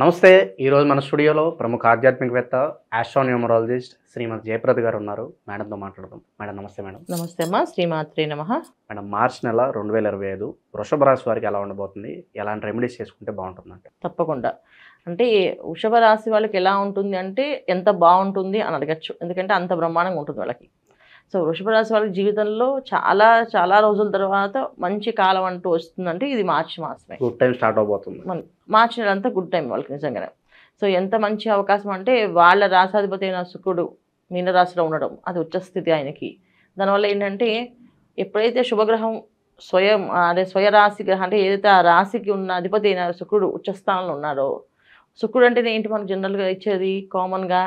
నమస్తే. ఈరోజు మన స్టూడియోలో ప్రముఖ ఆధ్యాత్మికవేత్త, ఆస్ట్రోన్యూమరాలజిస్ట్ శ్రీమతి జయప్రద గారు ఉన్నారు. మేడంతో మాట్లాడదాం. మేడం నమస్తే. మేడం నమస్తే అమ్మా. శ్రీమాత్రే నమః. మేడం, మార్చి నెల 2025 వృషభ రాశి వారికి ఎలా ఉండబోతుంది? ఎలాంటి రెమెడీస్ చేసుకుంటే బాగుంటుందంటే? తప్పకుండా. అంటే వృషభ రాశి వాళ్ళకి ఎలా ఉంటుంది అంటే ఎంత బాగుంటుంది అని అడగచ్చు. ఎందుకంటే అంత బ్రహ్మాండంగా ఉంటుంది వాళ్ళకి. సో వృషభ రాశి వాళ్ళకి జీవితంలో చాలా చాలా రోజుల తర్వాత మంచి కాలం అంటూ వస్తుందంటే ఇది మార్చి మాసమే. గుడ్ టైం స్టార్ట్ అవబోతుంది. మార్చి నెల అంతా గుడ్ టైం వాళ్ళకి నిజంగానే. సో ఎంత మంచి అవకాశం అంటే వాళ్ళ రాశాధిపతి అయిన శుక్రుడు మీనరాశిలో ఉండడం, అది ఉచ్చస్థితి ఆయనకి. దానివల్ల ఏంటంటే ఎప్పుడైతే శుభగ్రహం స్వయ రాశి గ్రహం అంటే ఏదైతే ఆ రాశికి ఉన్న అధిపతి అయిన శుక్రుడు ఉచ్చస్థానంలో ఉన్నాడో, శుక్రుడు అంటేనే ఏంటి మనకు జనరల్గా ఇచ్చేది, కామన్గా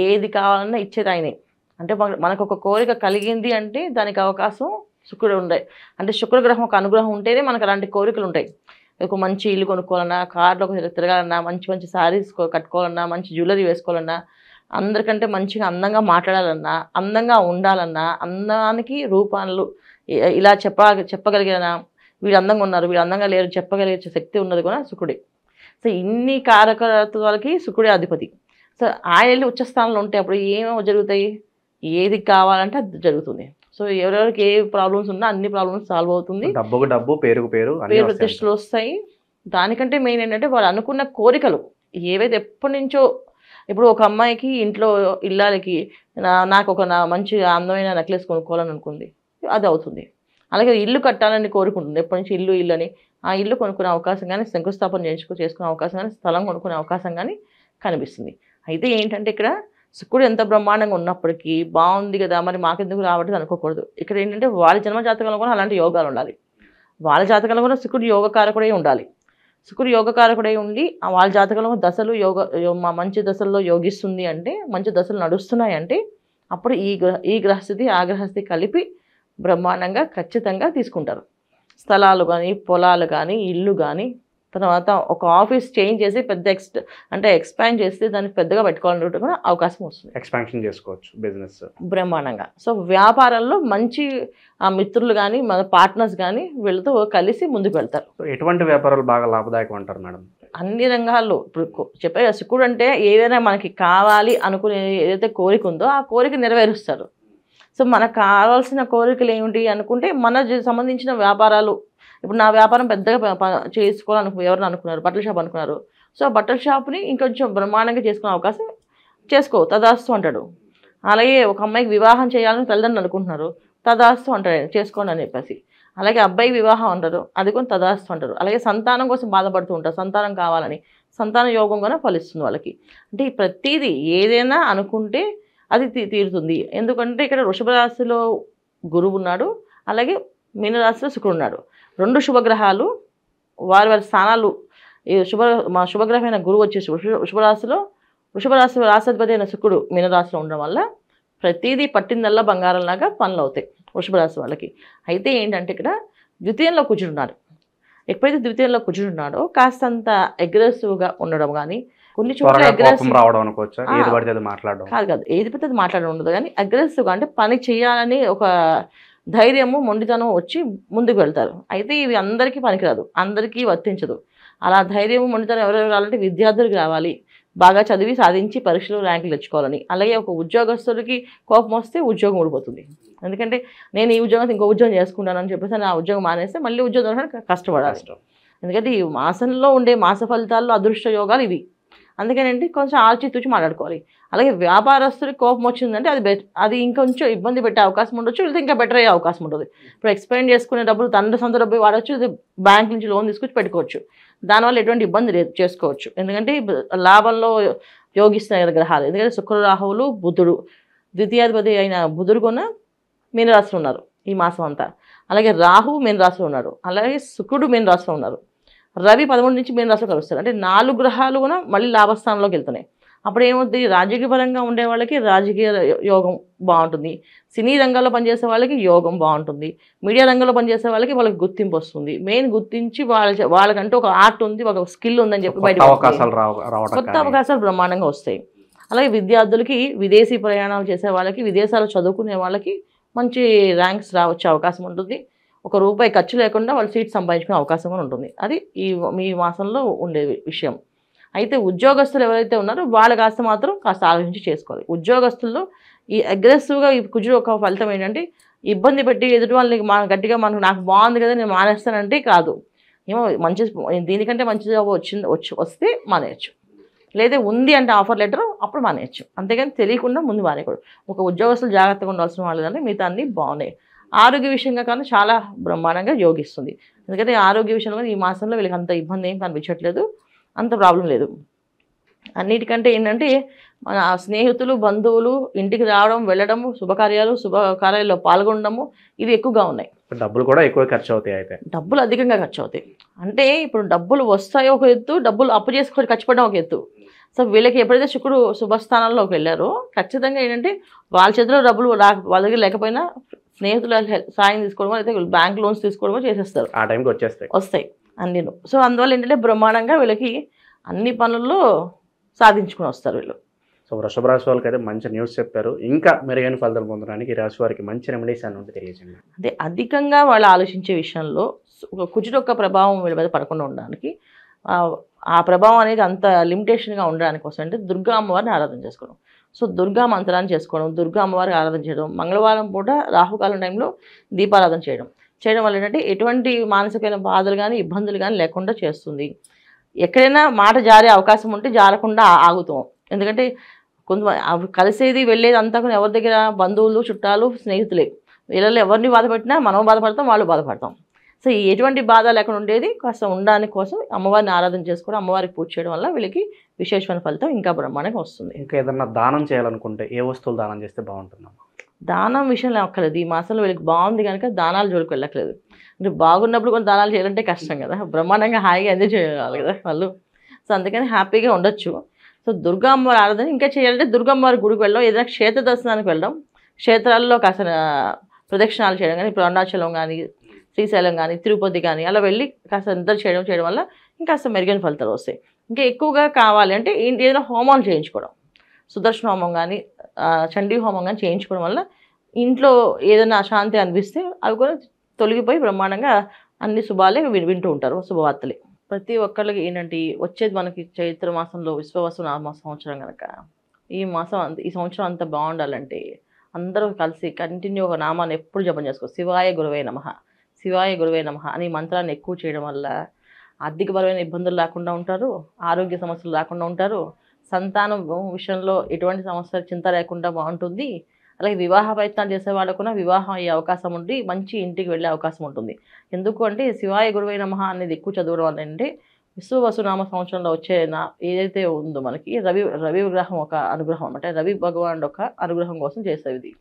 ఏది కావాలన్నా ఇచ్చేది ఆయనే. అంటే మనకు ఒక కోరిక కలిగింది అంటే దానికి అవకాశం శుక్రుడు ఉండే. అంటే శుక్రగ్రహం ఒక అనుగ్రహం ఉంటేనే మనకు అలాంటి కోరికలు ఉంటాయి. ఒక మంచి ఇల్లు కొనుక్కోవాలన్నా, కార్లో తిరగాలన్నా, మంచి మంచి శారీస్ కట్టుకోవాలన్నా, మంచి జ్యువెలరీ వేసుకోవాలన్నా, అందరికంటే మంచిగా అందంగా మాట్లాడాలన్నా, అందంగా ఉండాలన్నా, అందానికి రూపాలు ఇలా చెప్పగలిగిన వీళ్ళు అందంగా ఉన్నారు, వీళ్ళు అందంగా లేరు చెప్పగలిగే శక్తి ఉన్నది కూడా శుక్రుడే. సో ఇన్ని కారకత్వాలకి శుక్రుడే అధిపతి. సో ఆయన వెళ్ళి ఉచ్చస్థానంలో ఉంటే అప్పుడు ఏమేమో జరుగుతాయి, ఏది కావాలంటే అది జరుగుతుంది. సో ఎవరెవరికి ఏ ప్రాబ్లమ్స్ ఉన్నా అన్ని ప్రాబ్లమ్స్ సాల్వ్ అవుతుంది. డబ్బుకు డబ్బు, పేరుకు పేరు, పేరు ప్రతిష్టలు వస్తాయి. దానికంటే మెయిన్ ఏంటంటే వాళ్ళు అనుకున్న కోరికలు ఏవైతే ఎప్పటి నుంచో, ఇప్పుడు ఒక అమ్మాయికి ఇంట్లో ఇల్లాలకి నాకు ఒక మంచి అందమైన నెక్లెస్ కొనుక్కోవాలని అనుకుంది, అది అవుతుంది. అలాగే ఇల్లు కట్టాలని కోరుకుంటుంది ఎప్పటి నుంచి, ఇల్లు అని. ఆ ఇల్లు కొనుక్కునే అవకాశం కానీ, శంకుస్థాపన చేసుకునే అవకాశం కానీ, స్థలం కొనుక్కునే అవకాశం కానీ కనిపిస్తుంది. అయితే ఏంటంటే ఇక్కడ శుక్రుడు ఎంత బ్రహ్మాండంగా ఉన్నప్పటికీ బాగుంది కదా మరి మాకెందుకు రావట్లేదు అనుకోకూడదు. ఇక్కడ ఏంటంటే వాళ్ళ జన్మ జాతకంలో కూడా అలాంటి యోగాలు ఉండాలి. వాళ్ళ జాతకంలో కూడా శుక్రుడు యోగకారకుడే ఉండాలి. శుక్రుడు యోగకారకుడే ఉండి వాళ్ళ జాతకంలో దశలు మంచి దశల్లో యోగిస్తుంది అంటే, మంచి దశలు నడుస్తున్నాయి అంటే అప్పుడు ఈ గ్రహస్థితి ఆ గ్రహస్థితి కలిపి బ్రహ్మాండంగా ఖచ్చితంగా తీసుకుంటారు. స్థలాలు కానీ, పొలాలు కానీ, ఇల్లు కానీ, తర్వాత ఒక ఆఫీస్ చేంజ్ చేసి పెద్ద ఎక్స్పాండ్ చేస్తే దాన్ని పెద్దగా పెట్టుకోవాలంటే కూడా అవకాశం వస్తుంది. ఎక్స్పాన్షన్ చేసుకోవచ్చు బిజినెస్ బ్రహ్మాండంగా. సో వ్యాపారంలో మంచి మిత్రులు కానీ, మన పార్ట్నర్స్ కానీ వీళ్ళతో కలిసి ముందుకు వెళ్తారు. ఎటువంటి వ్యాపారాలు బాగా లాభదాయకం అంటారు మేడం? అన్ని రంగాల్లో. ఇప్పుడు చెప్పే శుక్రుడు అంటే ఏదైనా మనకి కావాలి అనుకునే ఏదైతే కోరిక ఉందో ఆ కోరిక నెరవేరుస్తారు. సో మనకు కావాల్సిన కోరికలు ఏమిటి అనుకుంటే మన సంబంధించిన వ్యాపారాలు. ఇప్పుడు నా వ్యాపారం పెద్దగా ఎవరిని అనుకున్నారు, బట్టల షాప్ అనుకున్నారు. సో ఆ బట్టల షాప్ని ఇంకొంచెం బ్రహ్మాండంగా చేసుకునే అవకాశం చేసుకో, తదాస్తు అంటాడు. అలాగే ఒక అమ్మాయికి వివాహం చేయాలని తల్లిదండ్రులు అనుకుంటున్నారు, తదాస్తు అంటాడు, చేసుకోండి అని చెప్పేసి. అలాగే అబ్బాయికి వివాహం అంటారు, అది కూడా తదాస్తు అంటారు. అలాగే సంతానం కోసం బాధపడుతూ ఉంటారు, సంతానం కావాలని. సంతాన యోగం కూడా ఫలిస్తుంది వాళ్ళకి. అంటే ప్రతిదీ ఏదైనా అనుకుంటే అది తీరుతుంది. ఎందుకంటే ఇక్కడ వృషభ రాశిలో గురువు ఉన్నాడు, అలాగే మీనరాశిలో శుక్రుడు ఉన్నాడు. రెండు శుభగ్రహాలు వారి వారి స్థానాలు. శుభగ్రహమైన గురువు వచ్చేసి వృషభ రాశి రాశాధిపతి అయిన శుక్రుడు మీనరాశిలో ఉండడం వల్ల ప్రతిదీ పట్టిందల్లా బంగారంలాగా పనులు అవుతాయి వృషభ రాశి వాళ్ళకి. అయితే ఏంటంటే ఇక్కడ ద్వితీయంలో కూర్చుంటున్నారు. ఎప్పుడైతే ద్వితీయంలో కూర్చుంటున్నాడో కాస్తంత అగ్రెసివ్గా ఉండడం కానీ, కొన్ని చోట్ల కాదు ఏది పెద్దది మాట్లాడడం ఉండదు కానీ అగ్రెసివ్గా అంటే పని చేయాలని ఒక ధైర్యము, మొండితనం వచ్చి ముందుకు వెళ్తారు. అయితే ఇవి అందరికీ పనికిరాదు, అందరికీ వర్తించదు. అలా ధైర్యము, మొండితనం ఎవరెవరు రావాలంటే విద్యార్థులకు రావాలి, బాగా చదివి సాధించి పరీక్షలు ర్యాంకులు తెచ్చుకోవాలని. అలాగే ఒక ఉద్యోగస్తుడికి కోపం వస్తే ఉద్యోగం ఊడిపోతుంది. ఎందుకంటే నేను ఈ ఉద్యోగం ఇంకో ఉద్యోగం చేసుకుంటానని చెప్పేసి నా ఉద్యోగం మానేస్తే మళ్ళీ ఉద్యోగం కష్టపడాలి. ఎందుకంటే ఈ మాసంలో ఉండే మాస ఫలితాల్లో అదృష్ట యోగాలు ఇవి. అందుకనంటే కొంచెం ఆచితూచి మాట్లాడుకోవాలి. అలాగే వ్యాపారస్తుడికి కోపం వచ్చిందంటే అది ఇంకొంచెం ఇబ్బంది పెట్టే అవకాశం ఉండొచ్చు, లేదా ఇంకా బెటర్ అయ్యే అవకాశం ఉంటుంది. ఇప్పుడు ఎక్స్పెండ్ చేసుకునే డబ్బులు తండ్రి సొంత డబ్బు వాడచ్చు, ఇది బ్యాంక్ నుంచి లోన్ తీసుకొచ్చి పెట్టుకోవచ్చు. దానివల్ల ఎటువంటి ఇబ్బంది లేదు, చేసుకోవచ్చు. ఎందుకంటే లాభంలో యోగిస్తున్న గ్రహాలు. ఎందుకంటే శుక్ర, రాహువులు, బుధుడు, ద్వితీయాధిపతి అయిన బుధుడు కొన్న మీనరాశిలో ఉన్నారు ఈ మాసం అంతా. అలాగే రాహు మీనరాశిలో ఉన్నాడు, అలాగే శుక్రుడు మీనరాశిలో ఉన్నారు. రవి 13 నుంచి మీనరాశిలో కలుస్తారు. అంటే 4 గ్రహాలు కూడా మళ్ళీ లాభస్థానంలోకి వెళ్తున్నాయి. అప్పుడు ఏమవుతుంది, రాజకీయ పరంగా ఉండే వాళ్ళకి రాజకీయ యోగం బాగుంటుంది, సినీ రంగంలో పనిచేసే వాళ్ళకి యోగం బాగుంటుంది, మీడియా రంగంలో పనిచేసే వాళ్ళకి గుర్తింపు వస్తుంది. మెయిన్ గుర్తించి వాళ్ళకంటూ ఒక ఆర్ట్ ఉంది, ఒక స్కిల్ ఉందని చెప్పి బయట కొత్త అవకాశాలు బ్రహ్మాండంగా వస్తాయి. అలాగే విద్యార్థులకి, విదేశీ ప్రయాణాలు చేసే వాళ్ళకి, విదేశాలు చదువుకునే వాళ్ళకి మంచి ర్యాంక్స్ వచ్చే అవకాశం ఉంటుంది. ₹1 ఖర్చు లేకుండా వాళ్ళు సీట్ సంపాదించుకునే అవకాశం కూడా ఉంటుంది. అది మీ మాసంలో ఉండే విషయం. అయితే ఉద్యోగస్తులు ఎవరైతే ఉన్నారో వాళ్ళు కాస్త ఆలోచించి చేసుకోవాలి. ఉద్యోగస్తుల్లో ఈ అగ్రెసివ్గా ఈ కుజుడు ఒక ఫలితం ఏంటంటే ఇబ్బంది పెట్టి ఎదుటి వాళ్ళని గట్టిగా నాకు బాగుంది కదా నేను మానేస్తానంటే కాదు. ఏమో మంచి దీనికంటే మంచి జాబ్ వస్తే మానేయచ్చు, లేదా ఉంది అంటే ఆఫర్ లెటర్ అప్పుడు మానేయచ్చు. అంతేగాని తెలియకుండా ముందు మానేయకూడదు. ఒక ఉద్యోగస్తులు జాగ్రత్తగా ఉండాల్సిన వాళ్ళు అంటే మిగతా అన్నీ బాగున్నాయి. ఆరోగ్య విషయంగా కానీ చాలా బ్రహ్మాండంగా యోగిస్తుంది. ఎందుకంటే ఆరోగ్య విషయంలో ఈ మాసంలో వీళ్ళకి అంత ఇబ్బంది ఏం కనిపించట్లేదు, అంత ప్రాబ్లం లేదు. అన్నిటికంటే ఏంటంటే మన స్నేహితులు బంధువులు ఇంటికి రావడం వెళ్ళడము శుభకార్యాల్లో పాల్గొనడము ఇవి ఎక్కువగా ఉన్నాయి. డబ్బులు కూడా ఎక్కువ ఖర్చు అవుతాయి. అయితే డబ్బులు అధికంగా ఖర్చు అవుతాయి. అంటే ఇప్పుడు డబ్బులు వస్తాయో ఒక ఎత్తు, డబ్బులు అప్పు చేసుకొని ఖర్చు పెట్టడం ఒక ఎత్తు. సో వీళ్ళకి ఎప్పుడైతే శుక్రుడు శుభస్థానంలోకి వెళ్ళారో ఖచ్చితంగా ఏంటంటే వాళ్ళ చేతిలో డబ్బులు వాళ్ళ దగ్గర లేకపోయినా స్నేహితుల సాయం తీసుకోవడం అయితే బ్యాంక్ లోన్స్ తీసుకోవడమో చేసేస్తారు. ఆ టైంకి వస్తాయి అన్నీ. సో అందువల్ల ఏంటంటే బ్రహ్మాండంగా వీళ్ళకి అన్ని పనుల్లో సాధించుకుని వస్తారు వీళ్ళు. సో వృషభ రాశి వాళ్ళకి అయితే మంచి న్యూస్ చెప్పారు. ఇంకా మెరుగైన ఫలితాలు పొందడానికి ఈ రాశి వారికి మంచి రెమెడీస్ అని ఉంటే తెలియజేయండి. అదే అధికంగా వాళ్ళు ఆలోచించే విషయంలో కుజుడు యొక్క ప్రభావం వీళ్ళ మీద పడకుండా ఉండడానికి, ఆ ప్రభావం అనేది అంత లిమిటేషన్గా ఉండడానికి కోసం అంటే దుర్గా అమ్మవారిని ఆరాధన చేసుకోవడం. సో దుర్గా మంత్రాన్ని చేసుకోవడం, దుర్గా అమ్మవారికి ఆరాధన చేయడం, మంగళవారం పూట రాహుకాలం టైంలో దీపారాధన చేయడం వల్ల ఏంటంటే ఎటువంటి మానసికమైన బాధలు కానీ ఇబ్బందులు కానీ లేకుండా చేస్తుంది. ఎక్కడైనా మాట జారే అవకాశం ఉంటే జారకుండా ఆగుతాం. ఎందుకంటే కొంతమంది కలిసేది వెళ్ళేది అంతా కూడా ఎవరి దగ్గర బంధువులు చుట్టాలు స్నేహితులే. వీళ్ళలో ఎవరిని బాధపెట్టినా మనం బాధపడతాం, వాళ్ళు బాధపడతాం. సో ఎటువంటి బాధ లేకుండా ఉండేది కాస్త ఉండడానికి కోసం అమ్మవారిని ఆరాధన చేసుకోవడం, అమ్మవారికి పూజ చేయడం వల్ల వీళ్ళకి విశేషమైన ఫలితం ఇంకా బ్రహ్మాండంగా వస్తుంది. ఇంకా ఏదన్నా దానం చేయాలనుకుంటే ఏ వస్తువులు దానం చేస్తే బాగుంటుందమ్మా? దానం విషయంలో అక్కర్లేదు. ఈ మాసంలో వీళ్ళకి బాగుంది కనుక దానాలు జోలికి వెళ్ళట్లేదు. అంటే బాగున్నప్పుడు కొన్ని దానాలు చేయాలంటే కష్టం కదా, బ్రహ్మాండంగా హాయిగా ఎంజాయ్ చేయాలి కదా వాళ్ళు. సో అందుకని హ్యాపీగా ఉండొచ్చు. సో దుర్గా అమ్మవారి ఆరాధన ఇంకా చేయాలంటే దుర్గా అమ్మవారి గుడికి వెళ్ళడం, ఏదైనా క్షేత్ర దర్శనానికి వెళ్ళడం, క్షేత్రాల్లో కాస్త ప్రదక్షిణాలు చేయడం కానీ, ఇప్పుడు అరుణాచలం కానీ శ్రీశైలం కానీ తిరుపతి కానీ అలా వెళ్ళి కాస్త నిద్ర చేయడం వల్ల ఇంకాస్త మెరుగైన ఫలితాలు వస్తాయి. ఇంకా ఎక్కువగా కావాలి అంటే ఏదైనా హోమాలు చేయించుకోవడం, సుదర్శన హోమం కానీ చండీ హోమం కానీ చేయించుకోవడం వల్ల ఇంట్లో ఏదైనా అశాంతి అనిపిస్తే అవి కూడా తొలగిపోయి బ్రహ్మాండంగా అన్ని శుభాలే వింటూ ఉంటారు, శుభవార్తలే. ప్రతి ఒక్కళ్ళకి ఏంటంటే వచ్చేది మనకి చైత్ర మాసంలో విశ్వవసు నామ సంవత్సరం కనుక ఈ సంవత్సరం అంతా బాగుండాలంటే అందరూ కలిసి కంటిన్యూ ఒక నామాన్ని ఎప్పుడు జపం చేసుకో. శివాయ గురువే నమః, శివాయ గురువే నమః అని మంత్రాన్ని ఎక్కువ చేయడం వల్ల ఆర్థికపరమైన ఇబ్బందులు లేకుండా ఉంటారు, ఆరోగ్య సమస్యలు లేకుండా ఉంటారు, సంతానం విషయంలో ఎటువంటి సమస్య చింత లేకుండా బాగుంటుంది. అలాగే వివాహ ప్రయత్నాలు చేసే వాళ్ళకు కూడా వివాహం అయ్యే అవకాశం ఉండి మంచి ఇంటికి వెళ్ళే అవకాశం ఉంటుంది. ఎందుకు అంటే శివాయ గురువే నమః అనేది ఎక్కువ చదవడం వల్ల అంటే విశ్వవసునామ సంవత్సరంలో వచ్చే ఏదైతే ఉందో మనకి రవి విగ్రహం ఒక అనుగ్రహం అనమాట. రవి భగవానుడు ఒక అనుగ్రహం కోసం చేసేది ఇది.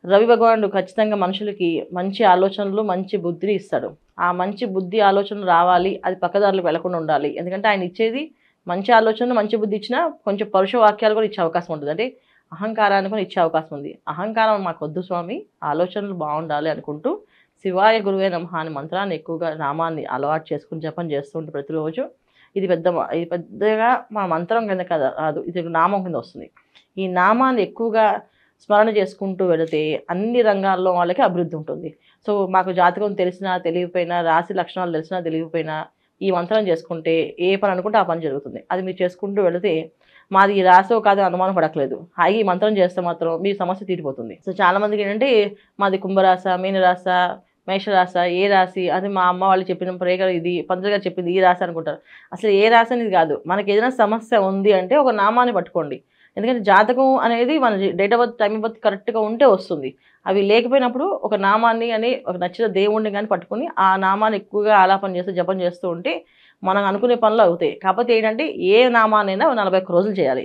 రవి భగవానుడు ఖచ్చితంగా మనుషులకి మంచి ఆలోచనలు మంచి బుద్ధిని ఇస్తాడు. ఆ మంచి బుద్ధి ఆలోచనలు రావాలి, అది పక్కదారులకు వెళ్లకుండా ఉండాలి. ఎందుకంటే ఆయన ఇచ్చేది మంచి ఆలోచనలు మంచి బుద్ధి ఇచ్చినా కొంచెం పరుష వాక్యాలు కూడా ఇచ్చే అవకాశం ఉంటుంది. అంటే అహంకారాన్ని కూడా ఇచ్చే అవకాశం ఉంది. అహంకారం మాకు వద్దు స్వామి, ఆలోచనలు బాగుండాలి అనుకుంటూ శివాయ గురువే నమః అనే మంత్రాన్ని ఎక్కువగా నామాన్ని అలవాటు చేసుకుని జపం చేస్తూ ఉంటే ప్రతిరోజు ఇది పెద్దగా మా మంత్రం కింద కదా రాదు, ఇది నామం కింద వస్తుంది. ఈ నామాన్ని ఎక్కువగా స్మరణ చేసుకుంటూ వెళితే అన్ని రంగాల్లో వాళ్ళకి అభివృద్ధి ఉంటుంది. సో మాకు జాతకం తెలిసినా తెలియకపోయినా, రాశి లక్షణాలు తెలిసినా తెలియకపోయినా ఈ మంత్రం చేసుకుంటే ఏ పని అనుకుంటే ఆ పని జరుగుతుంది. అది మీరు చేసుకుంటూ వెళితే మాది ఈ రాసో కాదో అనుమానం పడట్లేదు, హాయి ఈ మంత్రం చేస్తే మాత్రం మీ సమస్య తీరిపోతుంది. సో చాలామందికి ఏంటంటే మాది కుంభరాశ, మీనరాశ, మేషరాశ, ఏ రాశి అది మా అమ్మ వాళ్ళు చెప్పిన ప్రేగ ఇది పంతులు గారు చెప్పింది ఈ రాశి అనుకుంటారు. అసలు ఏ రాశి అనేది కాదు. మనకి ఏదైనా సమస్య ఉంది అంటే ఒక నామాన్ని పట్టుకోండి. ఎందుకంటే జాతకం అనేది మన date of birth time of birth కరెక్ట్గా ఉంటే వస్తుంది. అవి లేకపోయినప్పుడు ఒక నామాన్ని కానీ ఒక నచ్చిన దేవుణ్ణి కానీ పట్టుకొని ఆ నామాన్ని ఎక్కువగా ఆలాపన చేస్తూ జపం చేస్తూ ఉంటే మనం అనుకునే పనులు అవుతాయి. కాకపోతే ఏంటంటే ఏ నామానైనా 41 రోజులు చేయాలి.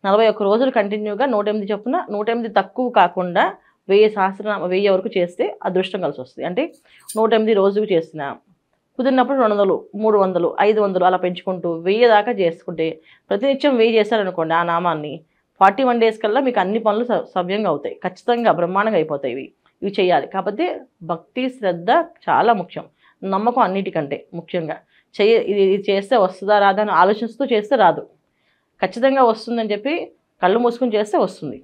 41 రోజులు కంటిన్యూగా 108 చొప్పున 108 తక్కువ కాకుండా 1000 వరకు చేస్తే అదృష్టం కలిసి వస్తుంది. అంటే 108 రోజుకు చేసిన కుదిరినప్పుడు 200, 300, 500 అలా పెంచుకుంటూ 1000 దాకా చేసుకుంటే ప్రతినిత్యం 1000 చేశారనుకోండి ఆ నామాన్ని 41 డేస్ కల్లా మీకు అన్ని పనులు సవ్యంగా అవుతాయి. ఖచ్చితంగా బ్రహ్మాండంగా అయిపోతాయి. ఇవి చేయాలి. కాకపోతే భక్తి శ్రద్ధ చాలా ముఖ్యం, నమ్మకం అన్నిటికంటే ముఖ్యంగా. ఇది చేస్తే వస్తుందా రాదా అని ఆలోచిస్తూ చేస్తే రాదు, ఖచ్చితంగా వస్తుందని చెప్పి కళ్ళు మూసుకొని చేస్తే వస్తుంది.